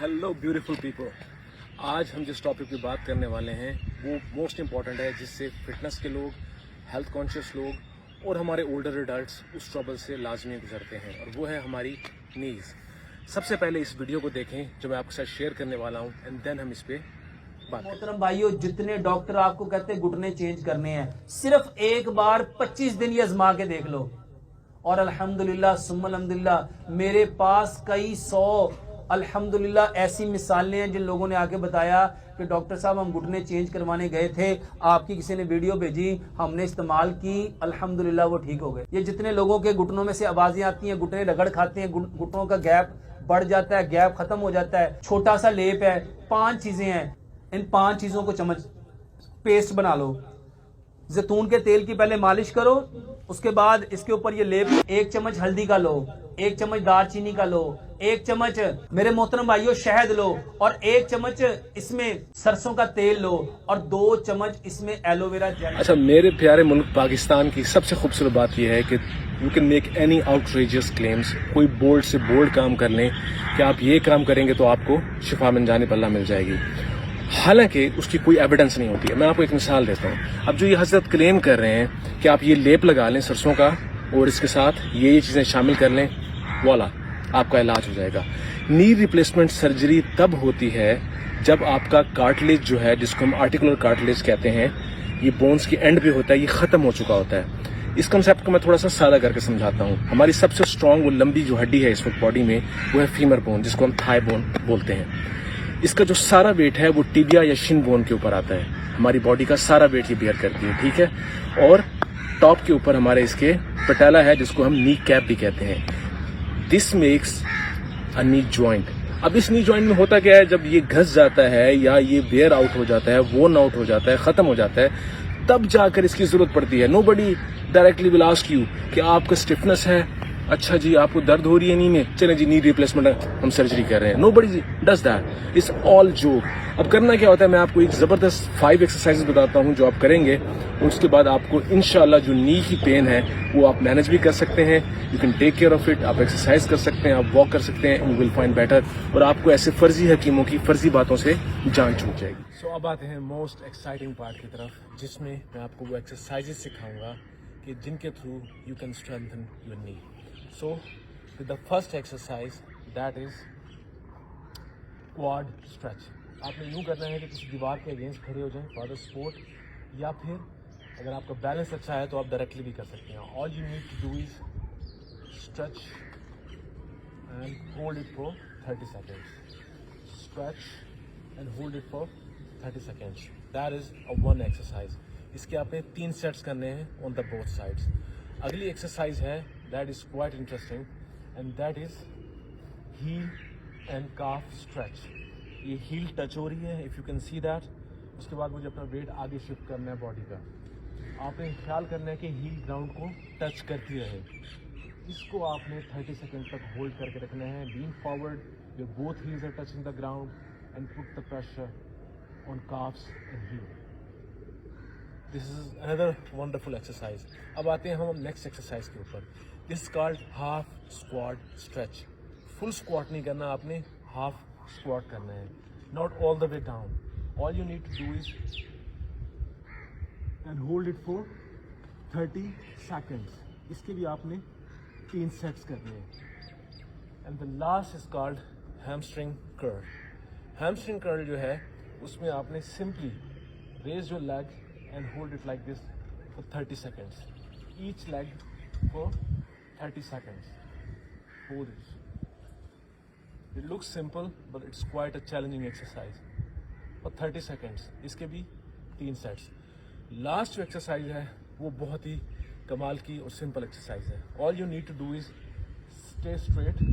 Hello beautiful people, आज हम जिस टॉपिक की बात करने वाले हैं वो मोस्ट इम्पॉर्टेंट है, जिससे फिटनेस के लोग, हेल्थ कॉन्शियस लोग और हमारे ओल्डर एडल्ट्स उस ट्रबल से लाजमी गुजरते हैं, और वो है हमारी नीज़। सबसे पहले इस वीडियो को देखें जो मैं आपके साथ शेयर करने वाला हूँ, एंड देन हम इस पे बात करें। मोहतरम भाइयों, जितने डॉक्टर आपको कहते हैं घुटने चेंज करने हैं, सिर्फ एक बार 25 दिन ये आजमा के देख लो, और अल्हम्दुलिल्लाह सुम्मा अल्हम्दुलिल्लाह मेरे पास कई सौ अल्हम्दुलिल्लाह ऐसी मिसालें हैं जिन लोगों ने आके बताया कि डॉक्टर साहब हम घुटने चेंज करवाने गए थे, आपकी किसी ने वीडियो भेजी, हमने इस्तेमाल की, अल्हम्दुलिल्लाह वो ठीक हो गए। ये जितने लोगों के घुटनों में से आवाजें आती हैं, घुटने रगड़ खाते हैं, घुटनों का गैप बढ़ जाता है, गैप खत्म हो जाता है, छोटा सा लेप है, 5 चीजें हैं, इन 5 चीजों को चम्मच पेस्ट बना लो। जैतून के तेल की पहले मालिश करो, उसके बाद इसके ऊपर ये लेप, 1 चम्मच हल्दी का लो, 1 चम्मच दालचीनी का लो, 1 चम्मच मेरे मोहतरम भाइयों शहद लो, और 1 चम्मच इसमें सरसों का तेल लो, और 2 चम्मच इसमें एलोवेरा जेल। अच्छा, मेरे प्यारे मुल्क पाकिस्तान की सबसे खूबसूरत बात यह है कि you can make any outrageous claims. कोई बोल्ड से बोल्ड काम कर लें कि आप ये काम करेंगे तो आपको शिफा मिल जाने पर अल्लाह मिल जाएगी, हालांकि उसकी कोई एविडेंस नहीं होती है। मैं आपको एक मिसाल देता हूँ। अब जो ये हजरत क्लेम कर रहे हैं कि आप ये लेप लगा लें सरसों का और इसके साथ ये चीज़ें शामिल कर लें, वाला आपका इलाज हो जाएगा। नी रिप्लेसमेंट सर्जरी तब होती है जब आपका कार्टिलेज जो है, जिसको हम आर्टिकुलर कार्टिलेज कहते हैं, ये बोन्स की एंड पे होता है, ये ख़त्म हो चुका होता है। इस कंसेप्ट को मैं थोड़ा सा सादा करके समझाता हूँ। हमारी सबसे स्ट्रॉन्ग और लंबी जो हड्डी है इस वक्त बॉडी में, वो है फीमर बोन, जिसको हम थाई बोन बोलते हैं। इसका जो सारा वेट है वो टिबिया या शिन बोन के ऊपर आता है। हमारी बॉडी का सारा वेट ये बियर करती है, ठीक है। और टॉप के ऊपर हमारे इसके पटेला है, जिसको हम नी कैप भी कहते हैं। This makes a knee joint. अब इस नी जॉइंट में होता क्या है, जब ये घस जाता है या ये वेयर आउट हो जाता है, वोन आउट हो जाता है, खत्म हो जाता है, तब जाकर इसकी जरूरत पड़ती है। Nobody directly will ask you कि आपका स्टिफनेस है, अच्छा जी आपको दर्द हो रही है नी में, चले जी नी रिप्लेसमेंट हम सर्जरी कर रहे हैं। Nobody does that, it's all joke. अब करना क्या होता है, मैं आपको एक जबरदस्त 5 एक्सरसाइजेस बताता हूं जो आप करेंगे, उसके बाद आपको इंशाल्लाह जो नी की पेन है वो आप मैनेज भी कर सकते हैं। You can take care of it. आप एक्सरसाइज कर सकते हैं, आप वॉक कर सकते हैं, यू विल फाइंड बेटर, और आपको ऐसे फर्जी हकीमों की फर्जी बातों से जान छूट जाएगी। सो अब आते हैं मोस्ट एक्साइटिंग पार्ट की तरफ, जिसमें मैं आपको वो एक्सरसाइजेस सिखाऊंगा कि जिनके through you can strengthen your knee. So, with the first exercise, that is quad stretch. आपने यूँ करना है कि किसी दीवार के अगेंस्ट खड़े हो जाएं फॉर द सपोर्ट, या फिर अगर आपका बैलेंस अच्छा है तो आप डायरेक्टली भी कर सकते हैं। All you need to do is stretch and hold it for 30 seconds. Stretch and hold it for 30 seconds. That is a one exercise. इसके आपने 3 सेट्स करने हैं on the both sides. अगली एक्सरसाइज है that is quite interesting, and that is heel and calf stretch. ये heel touch हो रही है, if you can see that. उसके बाद मुझे अपना वेट आगे शिफ्ट करना है बॉडी का। आपने ख्याल करना है कि heel ग्राउंड को टच करती रहे। इसको आपने 30 सेकेंड तक होल्ड करके रखना है। lean forward, your both heels are touching the ground, and put the pressure on calves and heel. This is another wonderful exercise. अब आते हैं हम नेक्स्ट एक्सरसाइज के ऊपर। This is called half squat stretch. Full squat नहीं करना आपने, half squat करना है, not all the way down. All you need to do is and hold it for 30 seconds. इसके भी आपने 3 सेट्स करने हैं। And the last is called hamstring curl. Hamstring curl जो है उसमें आपने simply raise your leg and hold it like this for 30 seconds. Each leg for 30 seconds. Hold it. It looks simple, but it's quite a challenging exercise. For 30 seconds. इसके भी 3 sets. Last जो exercise है वो बहुत ही कमाल की और simple exercise है. All you need to do is stay straight,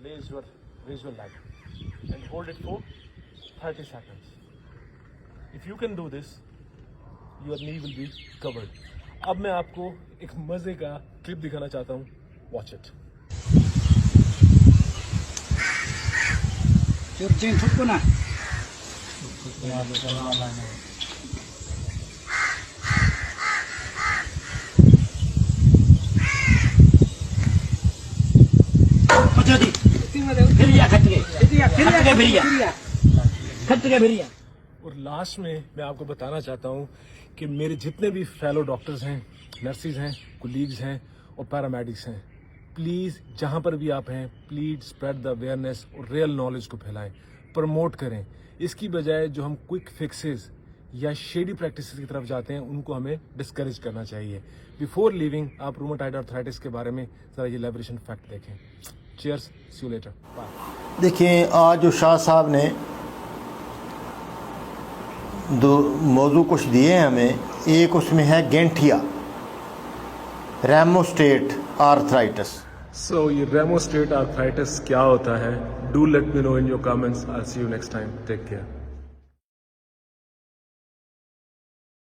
raise your leg, and hold it for 30 seconds. If you can do this, your knee will be covered. अब मैं आपको एक मजे का क्लिप दिखाना चाहता हूँ, वॉच इट। फिर اور لاسٹ میں آپ کو بتانا چاہتا ہوں کہ میرے جتنے بھی فیلو ڈاکٹرز ہیں، نرسز ہیں، کولیگز ہیں اور پیرامیڈکس ہیں، پلیز جہاں پر بھی آپ ہیں پلیز اسپریڈ دا اویئرنیس اور ریئل نالج کو پھیلائیں، پروموٹ کریں. اس کی بجائے جو ہم کوئک فکسز یا شیڈی پریکٹسز کی طرف جاتے ہیں ان کو ہمیں ڈسکریج کرنا چاہیے. بیفور لیونگ آپ روماٹائڈ آرتھرائٹس کے بارے میں ذرا یہ لیبریشن فیکٹ دیکھیں. Cheers, see you later, bye. دیکھیں آج جو شاہ صاحب نے دو موضوع کچھ دیے ہیں ہمیں، ایک اس میں ہے گینٹھیا ریموسٹیٹ آرتھرائٹس. سو یہ ریموسٹیٹ آرتھرائٹس کیا ہوتا ہے؟ Do let me know in your comments. I see you next time. Take care.